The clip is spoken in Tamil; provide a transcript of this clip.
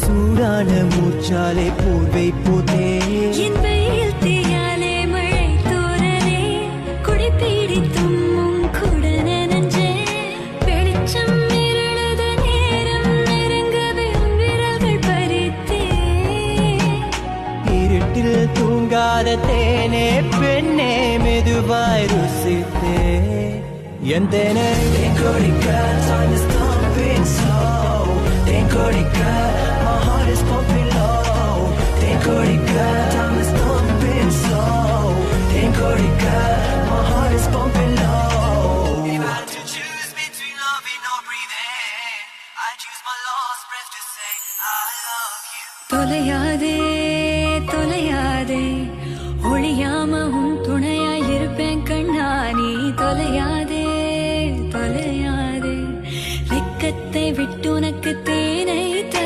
சூடான மூச்சாலே போர்வை போதே என் வெயில் தீயாலே மழை தோரலே குடிப்பீடி தும்மும் கூட நனஞ்சே வெளிச்சம் இருளத நேரம் நெருங்கவே விரல்கள் பறித்தே இருட்டில் தூங்காத தேனே பெண்ணே மெதுவாய் ருசித்தே என் தேனே தேங்கொடிக்க time is thumping slow தேங்கொடிக்க my heart is pumping low தேங்கொடிக்க time is thumping slow தேங்கொடிக்க my heart is pumping low if I had to choose between loving or breathing I choose my last breath to say I love you தொலையாதே தொலையாதே ஒளியாம உன் துணையாய் இருப்பேன் கண்ணா நீ தொலையாதே தொலையாதே வெக்கத்தை விட்டு உனக்கு